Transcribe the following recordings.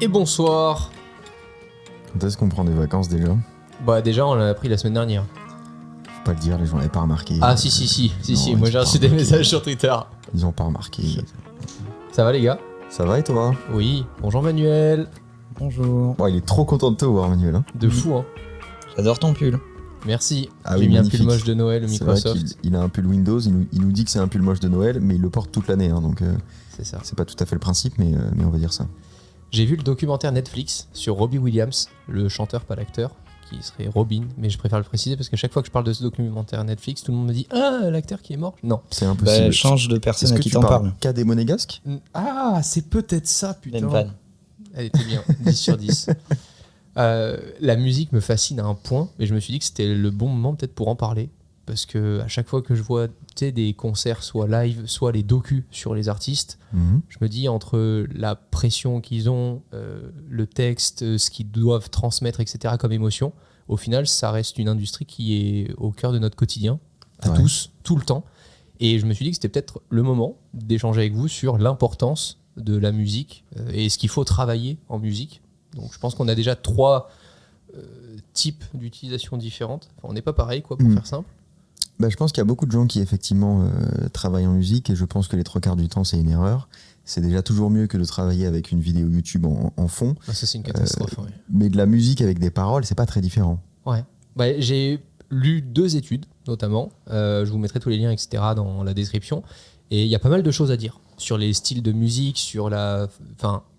Et bonsoir. Quand est-ce qu'on prend des vacances déjà? Bah déjà on l'a pris la semaine dernière. Faut pas le dire, les gens l'avaient pas remarqué. Ah si, moi j'ai reçu des messages sur Twitter. Ils ont pas remarqué. Ça va les gars? Ça va et toi? Oui, bonjour Manuel. Bonjour. Bon, il est trop content de te voir, Manuel. Hein. De fou hein. J'adore ton pull. Merci. Ah J'ai oui, mis magnifique. un pull moche de Noël C'est vrai Microsoft. qu'il a un pull Windows, il nous dit que c'est un pull moche de Noël, mais il le porte toute l'année, hein, donc C'est ça. c'est pas tout à fait le principe, mais on va dire ça. J'ai vu le documentaire Netflix sur Robbie Williams, le chanteur pas l'acteur, qui serait Robin, mais je préfère le préciser parce qu'à chaque fois que je parle de ce documentaire Netflix, tout le monde me dit « Ah, l'acteur qui est mort ?» Non. C'est impossible. Bah, change de personne Est-ce à que qui tu t'en parles parle. qu'à des monégasques? Ah, c'est peut-être ça, putain. Même vanne. Elle était bien, 10 sur 10. La musique me fascine à un point, et je me suis dit que c'était le bon moment peut-être pour en parler, parce que à chaque fois que je vois des concerts, soit live, soit les docus sur les artistes, je me dis entre la pression qu'ils ont, le texte, ce qu'ils doivent transmettre, etc. comme émotion, au final, ça reste une industrie qui est au cœur de notre quotidien, à tous, tout le temps. Et je me suis dit que c'était peut-être le moment d'échanger avec vous sur l'importance de la musique et ce qu'il faut travailler en musique. Donc je pense qu'on a déjà 3 types d'utilisation différentes. Enfin, on n'est pas pareil, quoi, pour faire simple. Bah, je pense qu'il y a beaucoup de gens qui effectivement travaillent en musique, et je pense que les 3 quarts du temps c'est une erreur. C'est déjà toujours mieux que de travailler avec une vidéo YouTube en fond. Ah, ça c'est une catastrophe. Ouais. Mais de la musique avec des paroles, c'est pas très différent. Ouais. Bah, j'ai lu 2 études notamment. Je vous mettrai tous les liens, etc. dans la description. Et il y a pas mal de choses à dire sur les styles de musique, sur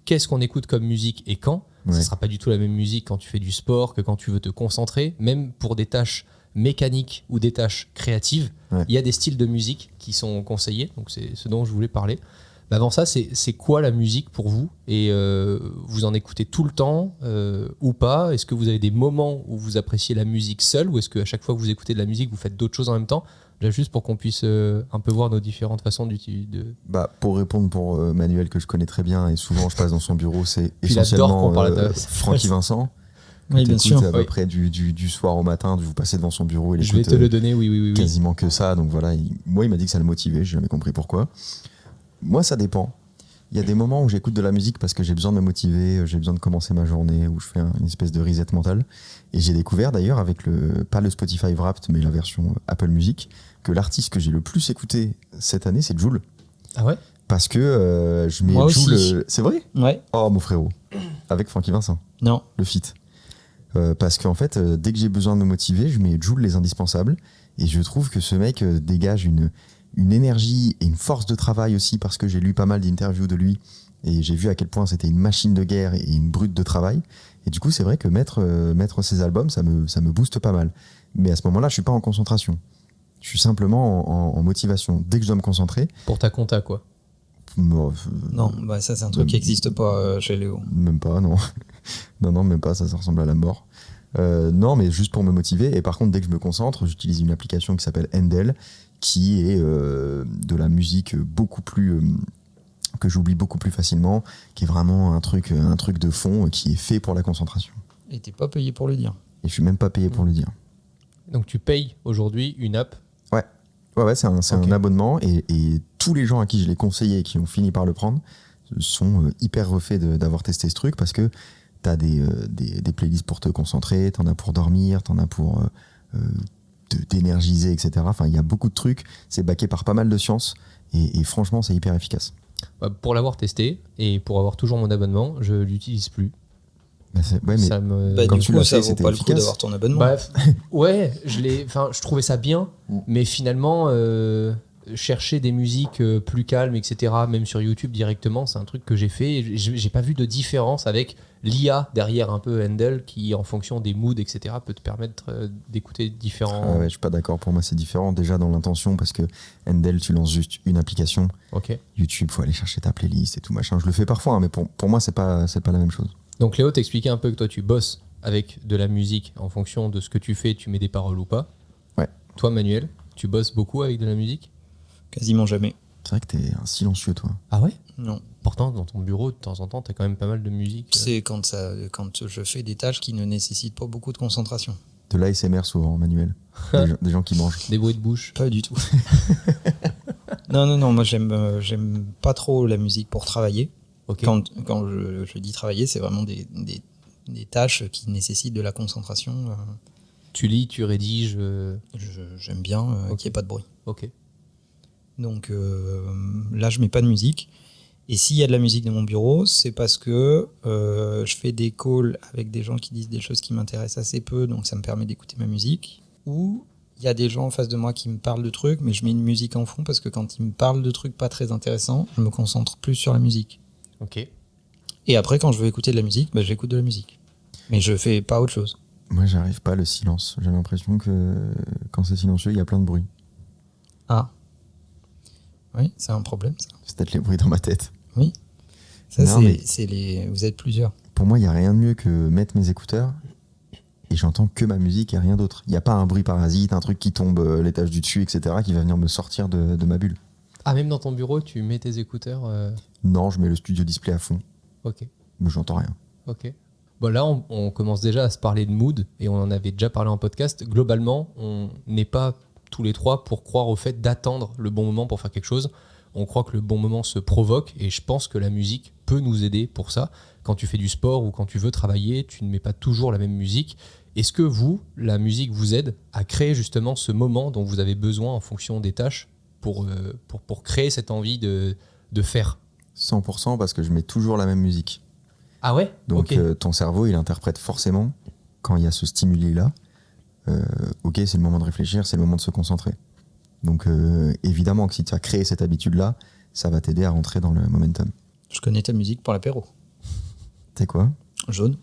qu'est-ce qu'on écoute comme musique et quand. Ouais. Ça sera pas du tout la même musique quand tu fais du sport que quand tu veux te concentrer. Même pour des tâches mécaniques ou des tâches créatives, il y a des styles de musique qui sont conseillés. Donc c'est ce dont je voulais parler. Mais avant ça, c'est quoi la musique pour vous? Et vous en écoutez tout le temps ou pas? Est-ce que vous avez des moments où vous appréciez la musique seule, ou est-ce qu'à chaque fois que vous écoutez de la musique, vous faites d'autres choses en même temps? Déjà juste pour qu'on puisse un peu voir nos différentes façons d'utiliser. Bah, pour répondre pour Manuel, que je connais très bien, et souvent je passe dans son bureau, c'est Puis il adore essentiellement qu'on parle de- Francky Vincent. Oui, bien sûr. À peu près du soir au matin, vous passez devant son bureau, il Je vais écoute te le donner, oui. quasiment que ça. Donc voilà, moi il m'a dit que ça le motivait, j'ai jamais compris pourquoi. Moi ça dépend. Il y a des moments où j'écoute de la musique parce que j'ai besoin de me motiver, j'ai besoin de commencer ma journée, où je fais une espèce de reset mental. Et j'ai découvert d'ailleurs avec pas le Spotify Wrapped, mais la version Apple Music, que l'artiste que j'ai le plus écouté cette année, c'est Jul. Ah ouais? Parce que je mets Moi Jul. aussi. C'est vrai? Ouais. Oh mon frérot. Avec Francky Vincent, Non. le feat. Parce qu'en fait, dès que j'ai besoin de me motiver, je mets Jul les indispensables. Et je trouve que ce mec dégage une énergie et une force de travail aussi, parce que j'ai lu pas mal d'interviews de lui et j'ai vu à quel point c'était une machine de guerre et une brute de travail. Et du coup, c'est vrai que mettre ses albums, ça me booste pas mal. Mais à ce moment-là, je suis pas en concentration. Je suis simplement en motivation. Dès que je dois me concentrer... Pour ta compta, quoi. Non, Non, bah ça c'est un truc qui n'existe pas chez Léo. même pas, non. non, même pas, ça ressemble à la mort. Non, mais juste pour me motiver. Et par contre, dès que je me concentre, j'utilise une application qui s'appelle Endel, qui est de la musique beaucoup plus... que j'oublie beaucoup plus facilement, qui est vraiment un truc de fond qui est fait pour la concentration. Et t'es pas payé pour le dire. Et je suis même pas payé pour le dire. Donc tu payes aujourd'hui une app. Ouais, c'est Ok. un abonnement, et tous les gens à qui je l'ai conseillé et qui ont fini par le prendre sont hyper refaits d'avoir testé ce truc, parce que t'as des playlists pour te concentrer, t'en as pour dormir, t'en as pour t'énergiser, etc. Enfin, il y a beaucoup de trucs, c'est backé par pas mal de science, et franchement, c'est hyper efficace. Bah, pour l'avoir testé et pour avoir toujours mon abonnement, je l'utilise plus. Bah, mais Ça me... Bah, Quand du tu coup, l'as ça fait, vaut c'était pas le coup efficace. d'avoir ton abonnement. Bref, ouais, je trouvais ça bien, mais finalement, chercher des musiques plus calmes, etc., même sur YouTube directement, c'est un truc que j'ai fait. Et j'ai pas vu de différence avec l'IA derrière un peu Handle, qui, en fonction des moods, etc., peut te permettre d'écouter différents... Ah ouais, je suis pas d'accord, pour moi c'est différent déjà dans l'intention, parce que Endel, tu lances juste une application. Ok. YouTube, faut aller chercher ta playlist et tout machin. Je le fais parfois, hein, mais pour moi c'est pas la même chose. Donc Léo, t'expliquais un peu que toi tu bosses avec de la musique en fonction de ce que tu fais, tu mets des paroles ou pas. Ouais. Toi Manuel, tu bosses beaucoup avec de la musique? Quasiment jamais. C'est vrai que t'es un silencieux, toi. Ah ouais? Non. Pourtant, dans ton bureau, de temps en temps, t'as quand même pas mal de musique. C'est quand je fais des tâches qui ne nécessitent pas beaucoup de concentration. De l'ASMR souvent, Manuel. Des gens qui mangent. Des bruits de bouche. Pas du tout. Non, moi j'aime pas trop la musique pour travailler. Ok. Quand je dis travailler, c'est vraiment des tâches qui nécessitent de la concentration. Tu lis, tu rédiges. J'aime bien Ok. qu'il n'y ait pas de bruit. Ok. Donc là, je mets pas de musique. Et s'il y a de la musique dans mon bureau, c'est parce que je fais des calls avec des gens qui disent des choses qui m'intéressent assez peu, donc ça me permet d'écouter ma musique. Ou il y a des gens en face de moi qui me parlent de trucs, mais je mets une musique en fond parce que quand ils me parlent de trucs pas très intéressants, je me concentre plus sur la musique. Ok. Et après, quand je veux écouter de la musique, j'écoute de la musique. Mais je fais pas autre chose. Moi, j'arrive pas le silence. J'ai l'impression que quand c'est silencieux, il y a plein de bruit. Ah. Oui, c'est un problème, ça. C'est peut-être les bruits dans ma tête. Oui. Ça, Non, mais vous êtes plusieurs. pour moi, il n'y a rien de mieux que mettre mes écouteurs et j'entends que ma musique et rien d'autre. Il n'y a pas un bruit parasite, un truc qui tombe l'étage du dessus, etc., qui va venir me sortir de ma bulle. Ah, même dans ton bureau, tu mets tes écouteurs. Non, je mets le studio display à fond, Ok. mais j'entends rien. Ok. Bon, là, on commence déjà à se parler de mood et on en avait déjà parlé en podcast. Globalement, on n'est pas tous les trois pour croire au fait d'attendre le bon moment pour faire quelque chose. On croit que le bon moment se provoque et je pense que la musique peut nous aider pour ça. Quand tu fais du sport ou quand tu veux travailler, tu ne mets pas toujours la même musique. Est-ce que vous, la musique vous aide à créer justement ce moment dont vous avez besoin en fonction des tâches pour créer cette envie de faire? 100% parce que je mets toujours la même musique. Ah ouais? Donc Ok. ton cerveau, il interprète forcément, quand il y a ce stimuli-là, ok, c'est le moment de réfléchir, c'est le moment de se concentrer. Donc évidemment que si tu as créé cette habitude-là, ça va t'aider à rentrer dans le momentum. Je connais ta musique pour l'apéro. C'est quoi? Jaune.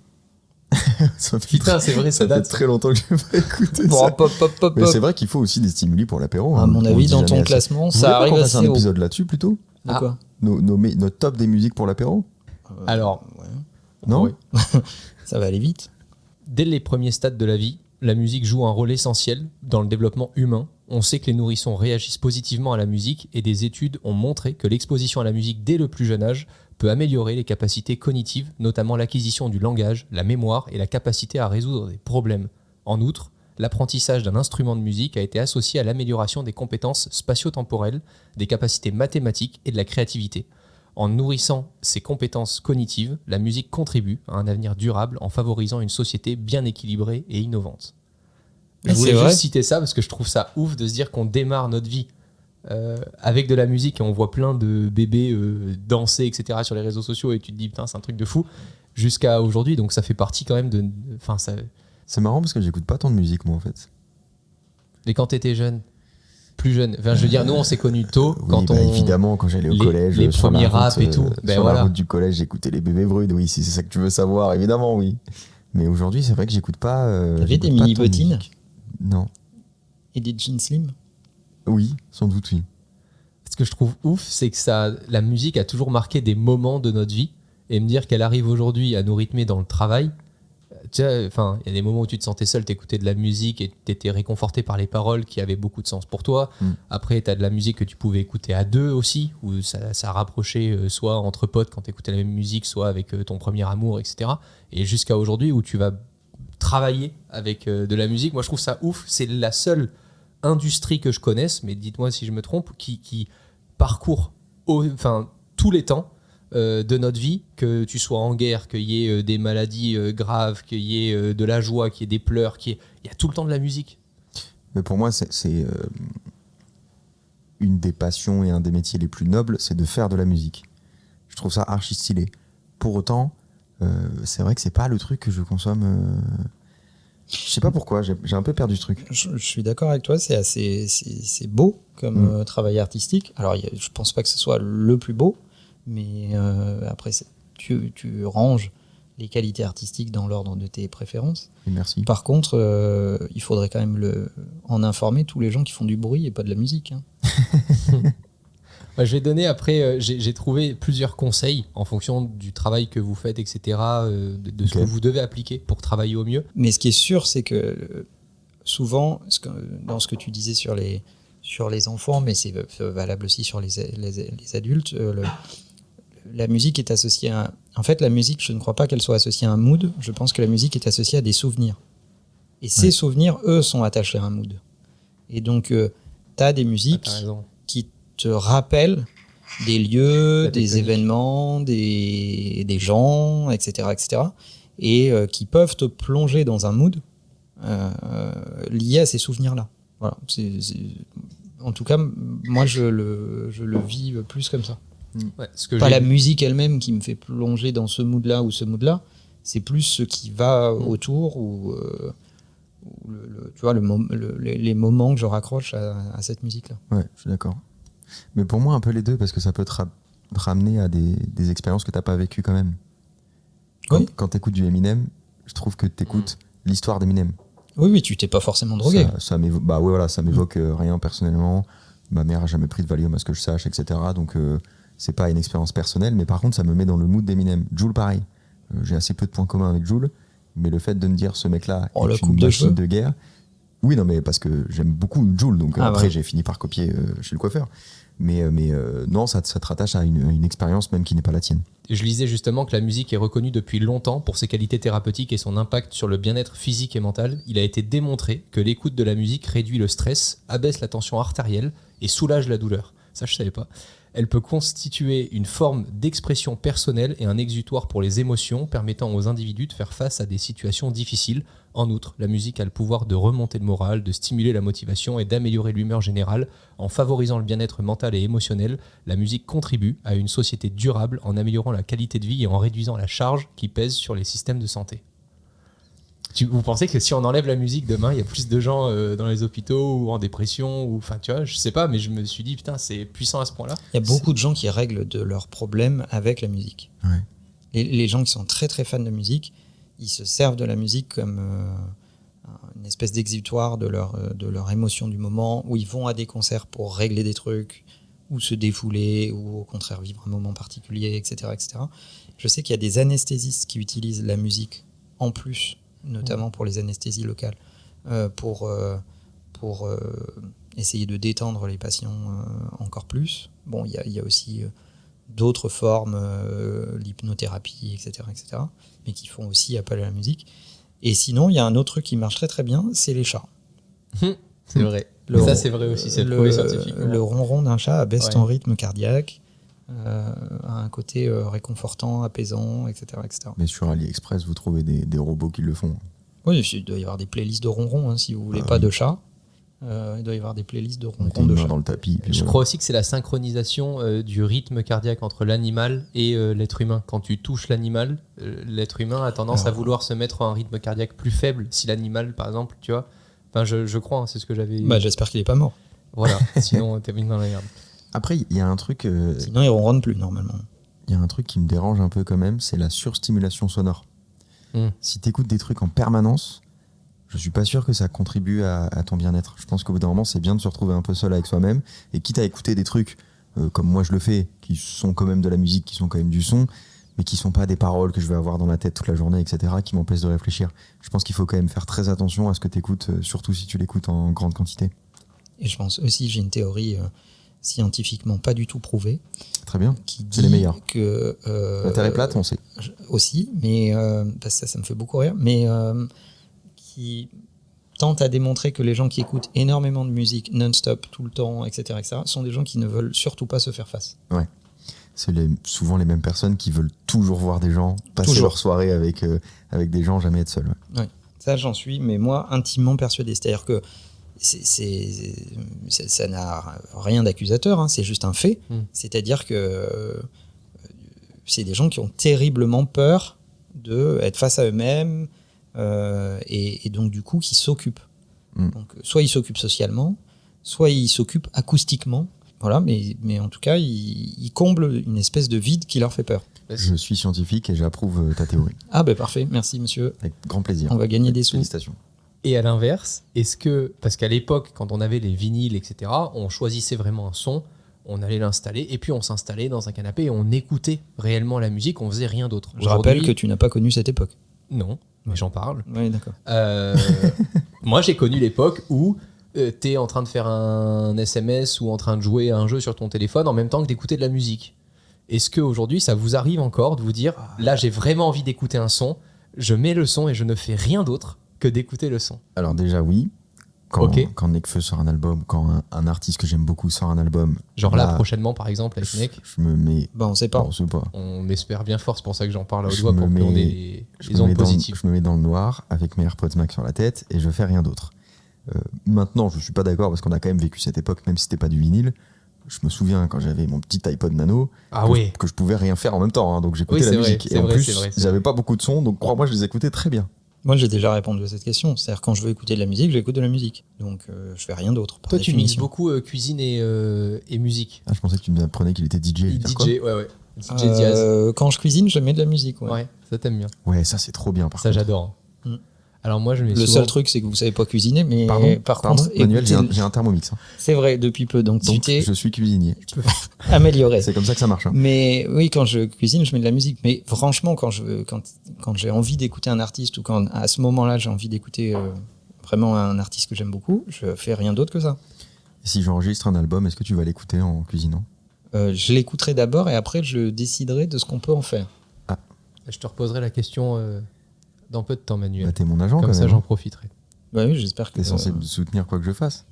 Ça fait Putain, c'est vrai, ça fait date. très longtemps que je n'ai pas écouté Bon, ça. pop, pop, pop, Mais pop. c'est vrai qu'il faut aussi des stimuli pour l'apéro. À hein. mon On avis, dit dans jamais ton assez. classement, Vous ça voulez pas arrive qu'on fasse un assez haut. épisode là-dessus plutôt? De Ah. quoi Notre top des musiques pour l'apéro? Alors, ouais. Non? ouais. Ça va aller vite. Dès les premiers stades de la vie, la musique joue un rôle essentiel dans le développement humain. On sait que les nourrissons réagissent positivement à la musique et des études ont montré que l'exposition à la musique dès le plus jeune âge peut améliorer les capacités cognitives, notamment l'acquisition du langage, la mémoire et la capacité à résoudre des problèmes. En outre, l'apprentissage d'un instrument de musique a été associé à l'amélioration des compétences spatio-temporelles, des capacités mathématiques et de la créativité. En nourrissant ces compétences cognitives, la musique contribue à un avenir durable en favorisant une société bien équilibrée et innovante. Je Ah, voulais c'est juste vrai. citer ça parce que je trouve ça ouf de se dire qu'on démarre notre vie avec de la musique et on voit plein de bébés danser, etc. sur les réseaux sociaux et tu te dis putain c'est un truc de fou jusqu'à aujourd'hui, donc ça fait partie quand même de... Enfin, ça... C'est marrant parce que j'écoute pas tant de musique moi en fait. Et quand t'étais jeune, plus jeune, enfin je veux dire nous on s'est connus tôt quand Oui, bah, on... évidemment, quand j'allais au les- collège, les sur la premiers route, raps et tout, ben sur voilà. la route du collège, j'écoutais les bébés brudes. Oui, si c'est ça que tu veux savoir, évidemment, oui. Mais aujourd'hui, c'est vrai que j'écoute pas. T'avais j'écoute des pas mini tant de bottines musique. Non. et des jeans slim. Oui, sans doute, oui. Ce que je trouve ouf, c'est que la musique a toujours marqué des moments de notre vie et me dire qu'elle arrive aujourd'hui à nous rythmer dans le travail. Tu vois, enfin, il y a des moments où tu te sentais seul, t'écoutais de la musique et t'étais réconforté par les paroles qui avaient beaucoup de sens pour toi. Mm. Après, t'as de la musique que tu pouvais écouter à deux aussi, où ça rapprochait soit entre potes quand t'écoutais la même musique, soit avec ton premier amour, etc. Et jusqu'à aujourd'hui où tu vas travailler avec de la musique. Moi, je trouve ça ouf. C'est la seule industrie que je connaisse, mais dites-moi si je me trompe, qui parcourt tous les temps de notre vie, que tu sois en guerre, qu'il y ait des maladies graves, qu'il y ait de la joie, qu'il y ait des pleurs, il y a tout le temps de la musique. Mais pour moi, c'est une des passions et un des métiers les plus nobles, c'est de faire de la musique. Je trouve ça archi stylé. Pour autant, c'est vrai que c'est pas le truc que je consomme. Je sais pas pourquoi, j'ai un peu perdu ce truc. Je suis d'accord avec toi, c'est beau comme travail artistique. Alors, je pense pas que ce soit le plus beau, mais après, tu ranges les qualités artistiques dans l'ordre de tes préférences. Et merci. Par contre, il faudrait quand même en informer tous les gens qui font du bruit et pas de la musique. Hein. Je vais donner après, j'ai trouvé plusieurs conseils en fonction du travail que vous faites, etc., de ce Ok. que vous devez appliquer pour travailler au mieux. Mais ce qui est sûr, c'est que souvent, dans ce que tu disais sur les enfants, mais c'est valable aussi sur les adultes, la musique est associée à... En fait, la musique, je ne crois pas qu'elle soit associée à un mood. Je pense que la musique est associée à des souvenirs. Et ces souvenirs, eux, sont attachés à un mood. Et donc, tu as des musiques T'as raison. qui te rappellent des lieux, La des tectonique. événements, des gens, etc., etc., et qui peuvent te plonger dans un mood lié à ces souvenirs-là. Voilà. En tout cas, moi, je le vis plus comme ça. Ouais, ce que Pas j'ai la vu- musique elle-même qui me fait plonger dans ce mood-là ou ce mood-là, c'est plus ce qui va autour ou tu vois, les moments que je raccroche à cette musique-là. Ouais, je suis d'accord. Mais pour moi, un peu les deux, parce que ça peut te ramener à des expériences que t'as pas vécues quand même. Oui. Quand t'écoutes du Eminem, je trouve que t'écoutes l'histoire d'Eminem. Oui, tu t'es pas forcément drogué. Ça m'évoque, bah ouais, voilà, ça m'évoque rien personnellement. Ma mère a jamais pris de Valium à ce que je sache, etc. Donc c'est pas une expérience personnelle, mais par contre ça me met dans le mood d'Eminem. Jul, pareil. J'ai assez peu de points communs avec Jul, mais le fait de me dire ce mec-là Oh, la est coupe une de machine cheveux. de guerre. Oui, non, mais parce que j'aime beaucoup Jul, donc Ah, après ouais. j'ai fini par copier chez le coiffeur. Mais non, ça te rattache à une expérience même qui n'est pas la tienne. Je lisais justement que la musique est reconnue depuis longtemps pour ses qualités thérapeutiques et son impact sur le bien-être physique et mental. Il a été démontré que l'écoute de la musique réduit le stress, abaisse la tension artérielle et soulage la douleur. Ça, je savais pas. Elle peut constituer une forme d'expression personnelle et un exutoire pour les émotions, permettant aux individus de faire face à des situations difficiles. En outre, la musique a le pouvoir de remonter le moral, de stimuler la motivation et d'améliorer l'humeur générale. En favorisant le bien-être mental et émotionnel, la musique contribue à une société durable en améliorant la qualité de vie et en réduisant la charge qui pèse sur les systèmes de santé. Vous pensez que si on enlève la musique demain, il y a plus de gens dans les hôpitaux ou en dépression ou, enfin, tu vois, je sais pas, mais je me suis dit, putain, c'est puissant à ce point-là. Il y a beaucoup de gens qui règlent de leurs problèmes avec la musique. Ouais. Les gens qui sont très très fans de musique, ils se servent de la musique comme une espèce d'exutoire de leur émotion du moment, où ils vont à des concerts pour régler des trucs, ou se défouler, ou au contraire vivre un moment particulier, etc. etc. Je sais qu'il y a des anesthésistes qui utilisent la musique en plus, notamment pour les anesthésies locales, pour essayer de détendre les patients encore plus. Bon, il y a aussi d'autres formes, l'hypnothérapie, etc., mais qui font aussi appel à la musique. Et sinon, il y a un autre truc qui marche très très bien, c'est les chats. C'est vrai. Le- Ça, c'est vrai aussi, c'est prouvé scientifiquement. Le ronron d'un chat abaisse Ouais. ton rythme cardiaque, a un côté réconfortant, apaisant, etc., etc. Mais sur AliExpress, vous trouvez des robots qui le font. Oui, il doit y avoir des playlists de ronron, hein, si vous voulez Ah, pas oui. de chat. Il doit y avoir des playlists de Mettez ronron une de main chat. dans le tapis. puis Je voilà. crois aussi que c'est la synchronisation du rythme cardiaque entre l'animal et l'être humain. Quand tu touches l'animal, l'être humain a tendance à Alors, vouloir se mettre à un rythme cardiaque plus faible si l'animal, par exemple, tu vois. Enfin, je crois, hein, c'est ce que j'avais. Bah, j'espère qu'il est pas mort. Voilà, sinon t'es mis dans la merde. Après, il y a un truc. Sinon, il ronronne plus normalement. Il y a un truc qui me dérange un peu quand même, c'est la surstimulation sonore. Si tu écoutes des trucs en permanence, je suis pas sûr que ça contribue à ton bien-être. Je pense qu'au bout d'un moment, c'est bien de se retrouver un peu seul avec soi-même. Et quitte à écouter des trucs comme moi je le fais, qui sont quand même de la musique, qui sont quand même du son, mais qui sont pas des paroles que je vais avoir dans la tête toute la journée, etc., qui m'empêchent de réfléchir. Je pense qu'il faut quand même faire très attention à ce que tu écoutes, surtout si tu l'écoutes en grande quantité. Et je pense aussi, j'ai une théorie scientifiquement pas du tout prouvée, Très bien. qui C'est les dit meilleurs. que... La Terre est plate, on sait. Aussi, mais parce que ça me fait beaucoup rire, mais qui tente à démontrer que les gens qui écoutent énormément de musique non-stop, tout le temps, etc., sont des gens qui ne veulent surtout pas se faire face. C'est souvent les mêmes personnes qui veulent toujours voir des gens, passer Toujours. leur soirée avec des gens, jamais être seul. Ouais. Ça, j'en suis, mais moi, intimement persuadé. C'est-à-dire que ça n'a rien d'accusateur, hein, c'est juste un fait. C'est-à-dire que c'est des gens qui ont terriblement peur d'être face à eux-mêmes et donc, du coup, qui s'occupent. Donc, soit ils s'occupent socialement, soit ils s'occupent acoustiquement. Voilà, mais en tout cas, ils comblent une espèce de vide qui leur fait peur. Je suis scientifique et j'approuve ta théorie. Ah ben parfait, merci monsieur. Avec grand plaisir. On va gagner des sous. Félicitations. Et à l'inverse, est-ce que, parce qu'à l'époque, quand on avait les vinyles, etc., on choisissait vraiment un son, on allait l'installer, et puis on s'installait dans un canapé et on écoutait réellement la musique, on faisait rien d'autre. Je rappelle que Aujourd'hui, tu n'as pas connu cette époque. non, mais j'en parle. Oui, d'accord. Moi, j'ai connu l'époque où t'es en train de faire un SMS ou en train de jouer à un jeu sur ton téléphone en même temps que d'écouter de la musique. Est-ce qu'aujourd'hui, ça vous arrive encore de vous dire, là, j'ai vraiment envie d'écouter un son, je mets le son et je ne fais rien d'autre que d'écouter le son? Alors déjà oui, quand Nekfeu sort un album, quand un artiste que j'aime beaucoup sort un album. Genre là, prochainement, par exemple, avec Nek. Je me mets. On sait pas. On sait pas. On espère bien fort, c'est pour ça que j'en parle à haute voix, pour qu'on ait les ondes positives. Je me mets dans le noir avec mes AirPods Max sur la tête et je fais rien d'autre. Maintenant, je suis pas d'accord parce qu'on a quand même vécu cette époque, même si c'était pas du vinyle. Je me souviens quand j'avais mon petit iPod Nano que je pouvais rien faire en même temps, hein, donc j'écoutais la musique. Et en plus, j'avais pas beaucoup de sons, donc crois-moi, je les écoutais très bien. Moi, j'ai déjà répondu à cette question. C'est-à-dire, quand je veux écouter de la musique, j'écoute de la musique. Donc, je fais rien d'autre. Toi, tu mixes beaucoup cuisine et musique. Ah, je pensais que tu m'apprenais qu'il était DJ. DJ, ouais. DJ Diaz. Quand je cuisine, je mets de la musique. Ouais, ça t'aime bien. Ouais, ça c'est trop bien. Ça, j'adore. Alors moi, je mets seul truc, c'est que vous savez pas cuisiner, mais par contre, Manuel, j'ai un Thermomix. Hein. C'est vrai, depuis peu. Donc je suis cuisinier. Tu peux améliorer. C'est comme ça que ça marche. Hein. Mais oui, quand je cuisine, je mets de la musique. Mais franchement, quand j'ai envie d'écouter un artiste ou quand à ce moment-là, j'ai envie d'écouter vraiment un artiste que j'aime beaucoup, je fais rien d'autre que ça. Et si j'enregistre un album, est-ce que tu vas l'écouter en cuisinant ? Je l'écouterai d'abord et après, je déciderai de ce qu'on peut en faire. Ah. Je te reposerai la question dans peu de temps, Manuel. Bah, t'es mon agent, comme quand ça, même. j'en profiterai. Bah oui, j'espère que... T'es censé me soutenir quoi que je fasse.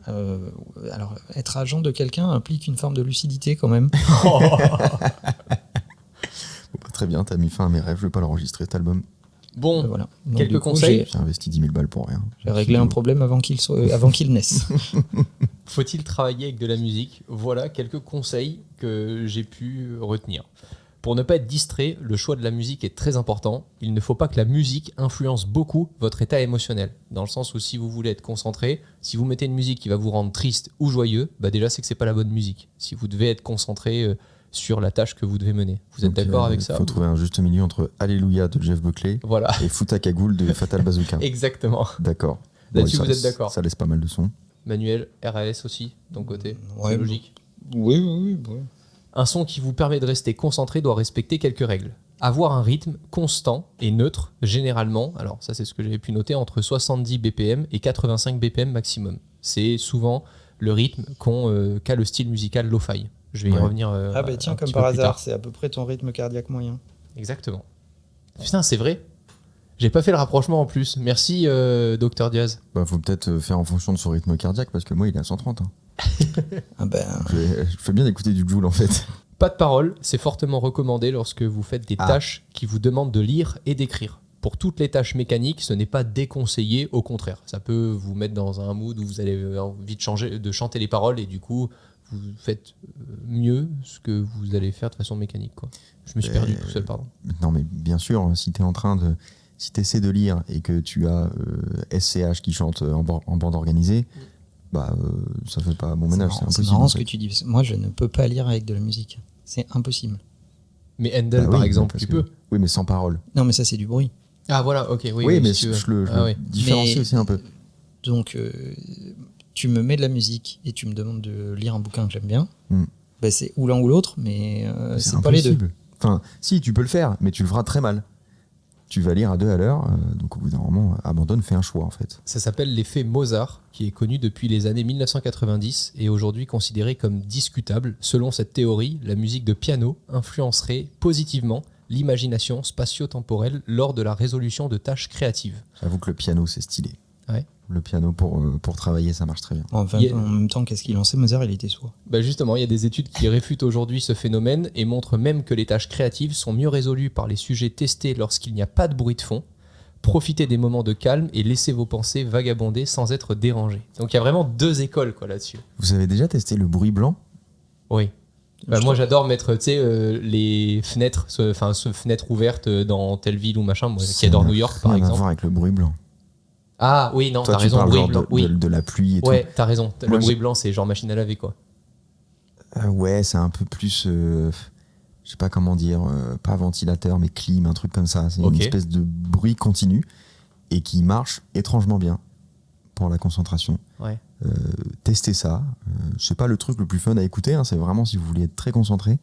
Alors, être agent de quelqu'un implique une forme de lucidité quand même. Très bien, t'as mis fin à mes rêves, je vais pas l'enregistrer cet album. Bon, voilà. Donc, quelques conseils. J'ai investi 10 000 balles pour rien. J'ai réglé un problème avant qu'il naisse. Faut-il travailler avec de la musique ? Voilà quelques conseils que j'ai pu retenir. Pour ne pas être distrait, le choix de la musique est très important. Il ne faut pas que la musique influence beaucoup votre état émotionnel. Dans le sens où si vous voulez être concentré, si vous mettez une musique qui va vous rendre triste ou joyeux, bah déjà c'est que c'est pas la bonne musique. Si vous devez être concentré sur la tâche que vous devez mener. Vous êtes d'accord avec ça ? Il faut trouver un juste milieu entre Alléluia de Jeff Buckley et Fouta Cagoule de Fatal Bazooka. Exactement. D'accord. Là-dessus, vous êtes d'accord ? Ça laisse pas mal de sons. Manuel, RAS aussi, de ton côté ? Ouais, c'est logique ? Oui. Un son qui vous permet de rester concentré doit respecter quelques règles. Avoir un rythme constant et neutre, généralement, alors ça c'est ce que j'avais pu noter, entre 70 BPM et 85 BPM maximum. C'est souvent le rythme qu'a le style musical lo-fi. Je vais y revenir. Tiens, comme par hasard, c'est à peu près ton rythme cardiaque moyen. Exactement. Putain, c'est vrai. J'ai pas fait le rapprochement en plus. Merci, Dr Diaz. Faut peut-être faire en fonction de son rythme cardiaque parce que moi il est à 130. Hein. Je fais bien d'écouter du Joule en fait. Pas de parole, c'est fortement recommandé lorsque vous faites des tâches qui vous demandent de lire et d'écrire. Pour toutes les tâches mécaniques, ce n'est pas déconseillé, au contraire. Ça peut vous mettre dans un mood où vous avez envie de chanter les paroles et du coup, vous faites mieux ce que vous allez faire de façon mécanique. Quoi. Je me suis perdu tout seul, pardon. Non mais bien sûr, si tu essaies de lire et que tu as SCH qui chante en bande organisée, ça fait pas bon ménage, c'est impossible. C'est marrant ce que tu dis. Moi, je ne peux pas lire avec de la musique. C'est impossible. Mais Handel, par exemple, tu peux. Oui, mais sans parole. Non, mais ça, c'est du bruit. Ah, voilà, ok. Oui, mais je le différencie aussi un peu. Donc, tu me mets de la musique et tu me demandes de lire un bouquin que j'aime bien. C'est ou l'un ou l'autre, mais c'est pas les deux. Enfin, si, tu peux le faire, mais tu le feras très mal. Tu vas lire à 2 à l'heure, donc au bout d'un moment, abandonne, fais un choix en fait. Ça s'appelle l'effet Mozart, qui est connu depuis les années 1990 et aujourd'hui considéré comme discutable. Selon cette théorie, la musique de piano influencerait positivement l'imagination spatio-temporelle lors de la résolution de tâches créatives. J'avoue que le piano, c'est stylé. Ouais. Le piano, pour travailler, ça marche très bien. Enfin, en même temps, qu'est-ce qu'il en sait, Mozart, il était sourd. Justement, il y a des études qui réfutent aujourd'hui ce phénomène et montrent même que les tâches créatives sont mieux résolues par les sujets testés lorsqu'il n'y a pas de bruit de fond. Profitez des moments de calme et laissez vos pensées vagabonder sans être dérangées. Donc il y a vraiment 2 écoles là-dessus. Vous avez déjà testé le bruit blanc ? Oui. Moi j'adore mettre les fenêtres, fenêtres ouvertes dans telle ville ou machin, moi qui adore New York par exemple. Ça a à voir avec le bruit blanc. Ah oui, non, toi, t'as raison, bruit blanc. De la pluie et tout. Ouais, t'as raison. Le bruit blanc, c'est genre machine à laver, quoi. Ouais, c'est un peu plus, je sais pas comment dire, pas ventilateur, mais clim, un truc comme ça. C'est une espèce de bruit continu et qui marche étrangement bien pour la concentration. Ouais. Testez ça. C'est pas le truc le plus fun à écouter, hein, c'est vraiment si vous voulez être très concentré,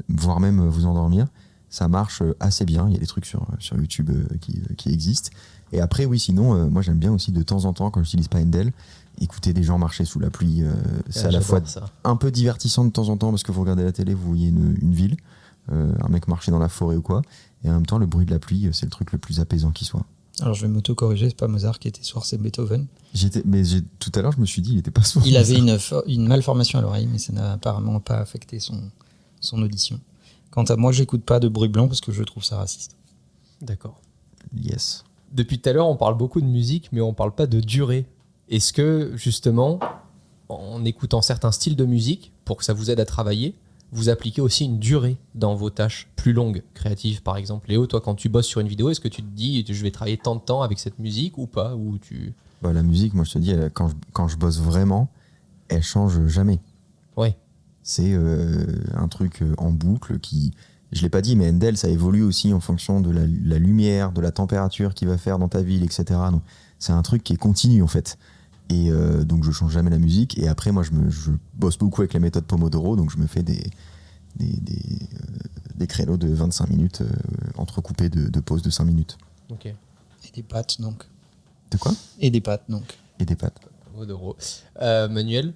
voire même vous endormir. Ça marche assez bien. Il y a des trucs sur YouTube qui existent. Et après, oui, sinon, moi j'aime bien aussi de temps en temps, quand j'utilise pas Handel, écouter des gens marcher sous la pluie. C'est à la fois un peu divertissant de temps en temps parce que vous regardez la télé, vous voyez une ville, un mec marcher dans la forêt ou quoi. Et en même temps, le bruit de la pluie, c'est le truc le plus apaisant qui soit. Alors je vais m'auto-corriger, c'est pas Mozart qui était sourd, c'est Beethoven. Tout à l'heure, je me suis dit, il était pas sourd. Il avait une malformation à l'oreille, mais ça n'a apparemment pas affecté son audition. Quant à moi, j'écoute pas de bruit blanc parce que je trouve ça raciste. D'accord. Yes. Depuis tout à l'heure, on parle beaucoup de musique, mais on parle pas de durée. Est-ce que, justement, en écoutant certains styles de musique, pour que ça vous aide à travailler, vous appliquez aussi une durée dans vos tâches plus longues, créatives par exemple? Léo, toi, quand tu bosses sur une vidéo, est-ce que tu te dis je vais travailler tant de temps avec cette musique ou pas, ou tu... La musique, moi je te dis, quand je bosse vraiment, elle change jamais. Ouais. C'est un truc en boucle qui, je l'ai pas dit, mais Handel, ça évolue aussi en fonction de la lumière, de la température qu'il va faire dans ta ville, etc. Donc c'est un truc qui est continu en fait. Et donc je change jamais la musique. Et après, moi je bosse beaucoup avec la méthode Pomodoro, donc je me fais des créneaux de 25 minutes entrecoupés de pauses de 5 minutes. Ok. Et des pâtes, donc. De quoi? Et des pâtes, donc. Et des pâtes. Pomodoro. Manuel,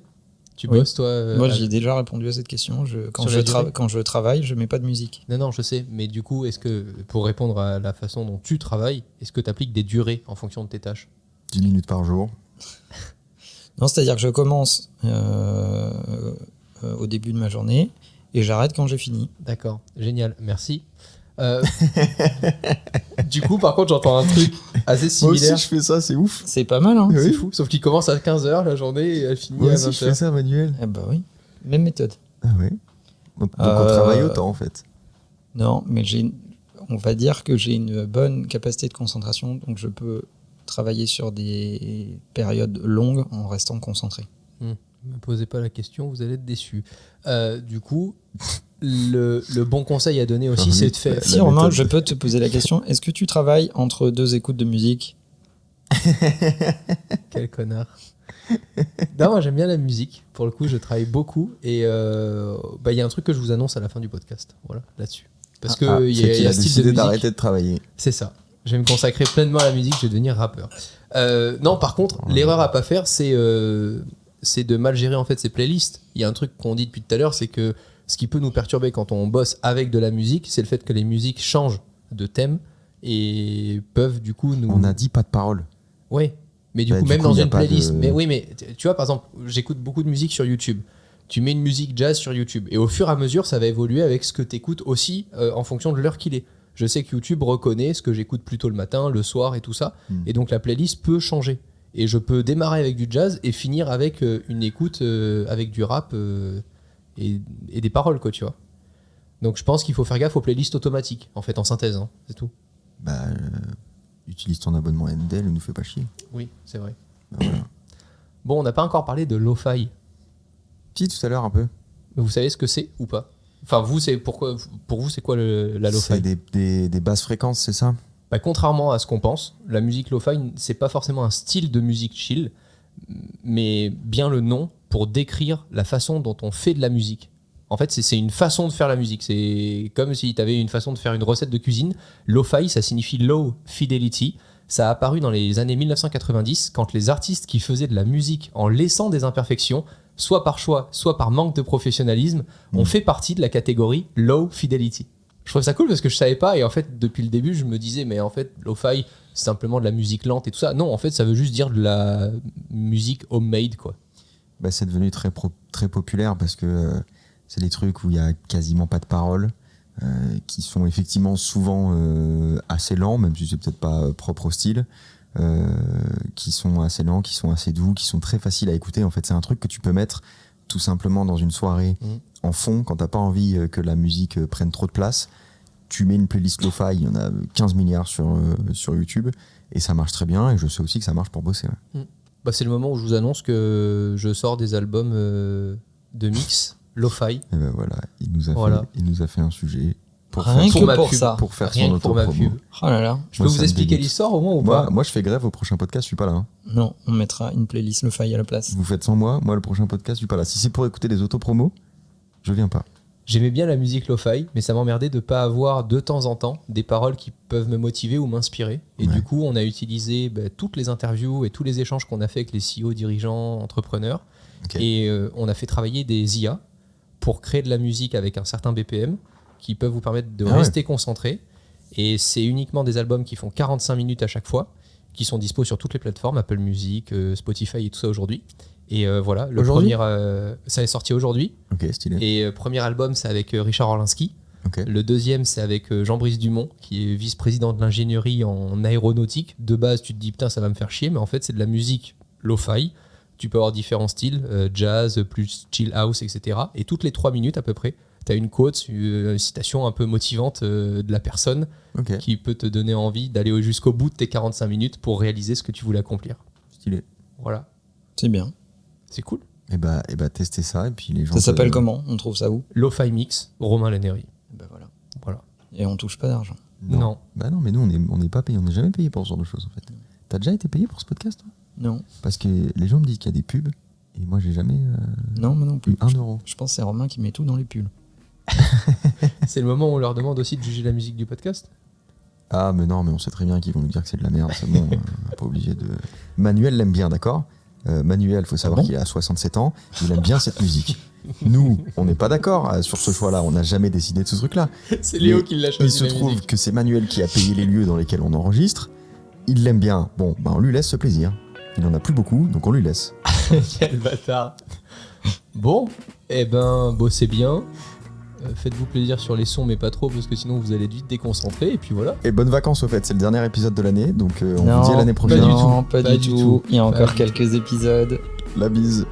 tu Oui. bosses toi Moi, j'ai déjà répondu à cette question. Quand je travaille, je mets pas de musique. Non, je sais. Mais du coup, est-ce que, pour répondre à la façon dont tu travailles, est-ce que tu appliques des durées en fonction de tes tâches? 10 minutes par jour. Non, c'est-à-dire que je commence au début de ma journée et j'arrête quand j'ai fini. D'accord, génial, merci. Du coup, par contre, j'entends un truc assez Moi similaire. aussi je fais ça, c'est ouf. C'est pas mal, hein? Oui. C'est fou, sauf qu'il commence à 15h la journée et elle finit Moi à aussi je fais 20h. ça, Manuel. Eh ben oui, même méthode. Ah ouais. Donc on travaille autant en fait. Non, mais on va dire que j'ai une bonne capacité de concentration, donc je peux travailler sur des périodes longues en restant concentré. Ne me posez pas la question, vous allez être déçus. Du coup, le bon conseil à donner aussi, c'est de faire... Si Romain, je peux te poser la question, est-ce que tu travailles entre deux écoutes de musique? Quel connard. Non, moi j'aime bien la musique. Pour le coup, je travaille beaucoup. Et il y a un truc que je vous annonce à la fin du podcast. Voilà, là-dessus. Parce que c'est il y qu'il a a ce style de décidé musique. d'arrêter de travailler. C'est ça. Je vais me consacrer pleinement à la musique, je vais devenir rappeur. Non, par contre, l'erreur à pas faire, c'est de mal gérer en fait ses playlists. Il y a un truc qu'on dit depuis tout à l'heure, c'est que ce qui peut nous perturber quand on bosse avec de la musique, c'est le fait que les musiques changent de thème et peuvent du coup nous... On a dit pas de parole. Ouais, mais du coup, Du même coup, dans y a une pas playlist. de- Mais oui, mais tu vois, par exemple, j'écoute beaucoup de musique sur YouTube. Tu mets une musique jazz sur YouTube. Et au fur et à mesure, ça va évoluer avec ce que tu écoutes aussi en fonction de l'heure qu'il est. Je sais que YouTube reconnaît ce que j'écoute plutôt le matin, le soir et tout ça. Et donc, la playlist peut changer. Et je peux démarrer avec du jazz et finir avec une écoute avec du rap et des paroles, quoi, tu vois. Donc, je pense qu'il faut faire gaffe aux playlists automatiques, en fait, en synthèse. Hein, c'est tout. Utilise ton abonnement Handel, ne nous fais pas chier. Oui, c'est vrai. Voilà. Bon, on n'a pas encore parlé de lo-fi. Si, tout à l'heure un peu. Mais vous savez ce que c'est ou pas? Enfin, vous, pour vous, c'est quoi la lo-fi? C'est des basses fréquences, c'est ça? Bah, contrairement à ce qu'on pense, la musique lo-fi, c'est pas forcément un style de musique chill, mais bien le nom pour décrire la façon dont on fait de la musique. En fait, c'est une façon de faire la musique. C'est comme si tu avais une façon de faire une recette de cuisine. Lo-fi, ça signifie low fidelity. Ça a apparu dans les années 1990, quand les artistes qui faisaient de la musique en laissant des imperfections, soit par choix, soit par manque de professionnalisme, ont fait partie de la catégorie low fidelity. Je trouve ça cool parce que je savais pas, et en fait, depuis le début, je me disais, mais en fait, lo-fi, c'est simplement de la musique lente et tout ça. Non, en fait, ça veut juste dire de la musique homemade, quoi. Bah, c'est devenu très populaire parce que c'est des trucs où il y a quasiment pas de paroles, qui sont effectivement souvent assez lents, même si c'est peut-être pas propre au style, qui sont assez lents, qui sont assez doux, qui sont très faciles à écouter. En fait, c'est un truc que tu peux mettre tout simplement dans une soirée en fond quand t'as pas envie que la musique prenne trop de place. Tu mets une playlist lo-fi, il y en a 15 milliards sur YouTube, et ça marche très bien, et je sais aussi que ça marche pour bosser. Ouais. Bah, c'est le moment où je vous annonce que je sors des albums de mix lo-fi. Et ben voilà, il nous a fait un sujet pour Rien faire, que ma pour pub, ça. pour faire Rien son que pour ma autopromo. pub. Oh là là. Je peux Moi, vous ça me expliquer dégoûte. l'histoire au moins ou pas? Moi, je fais grève au prochain podcast, je suis pas là. Hein. Non, on mettra une playlist lo-fi à la place. Vous faites sans moi, le prochain podcast, je suis pas là. Si c'est pour écouter les autopromos, je viens pas. J'aimais bien la musique lo-fi, mais ça m'emmerdait de pas avoir de temps en temps des paroles qui peuvent me motiver ou m'inspirer. Et Ouais. du coup, on a utilisé toutes les interviews et tous les échanges qu'on a fait avec les CEO, dirigeants, entrepreneurs. Ok. Et on a fait travailler des IA pour créer de la musique avec un certain BPM qui peuvent vous permettre de Ah rester concentré. Et c'est uniquement des albums qui font 45 minutes à chaque fois, qui sont dispo sur toutes les plateformes, Apple Music, Spotify et tout ça aujourd'hui. Et voilà, le Aujourd'hui premier, ça est sorti aujourd'hui. Ok, stylé. Et premier album, c'est avec Richard Orlinski. Ok. Le deuxième, c'est avec Jean-Brice Dumont, qui est vice-président de l'ingénierie en aéronautique. De base, tu te dis, putain, ça va me faire chier, mais en fait, c'est de la musique lo-fi. Tu peux avoir différents styles, jazz, plus chill house, etc. Et toutes les 3 minutes à peu près, tu as une quote, une citation un peu motivante de la personne Ok, qui peut te donner envie d'aller jusqu'au bout de tes 45 minutes pour réaliser ce que tu voulais accomplir. stylé. Voilà, C'est bien. c'est cool. Et bah, testez ça, et puis les gens... Ça s'appelle comment? On trouve ça où? Lo-fi mix, Romain Lannery. Ben voilà. Voilà. Et on touche pas d'argent. Non. Bah non, mais nous, on n'est pas payé, on n'est jamais payé pour ce genre de choses, en fait. T'as déjà été payé pour ce podcast, toi? Non. Parce que les gens me disent qu'il y a des pubs, et moi, j'ai jamais Non, mais non plus. eu 1 euro. Je pense que c'est Romain qui met tout dans les pulls. C'est le moment où on leur demande aussi de juger la musique du podcast. Ah, mais non, mais on sait très bien qu'ils vont nous dire que c'est de la merde, c'est bon, on n'est pas obligé de... Manuel l'aime bien, d'accord? Manuel, faut savoir bon qu'il a 67 ans, il aime bien cette musique. Nous, on n'est pas d'accord sur ce choix-là, on n'a jamais décidé de ce truc-là. C'est Léo Mais qui l'a Il choisi. se la trouve musique. que c'est Manuel qui a payé les lieux dans lesquels on enregistre, il l'aime bien, bon, bah on lui laisse ce plaisir. Il en a plus beaucoup, donc on lui laisse. Quel bâtard. Bon, eh ben, bossez bien. Faites-vous plaisir sur les sons, mais pas trop, parce que sinon vous allez être vite déconcentré. Et puis voilà. Et bonnes vacances au fait, c'est le dernier épisode de l'année, donc on Non, vous dit à l'année pas prochaine. du tout. Non, pas Pas du du tout. tout. Il y a Pas encore du quelques épisodes. La bise.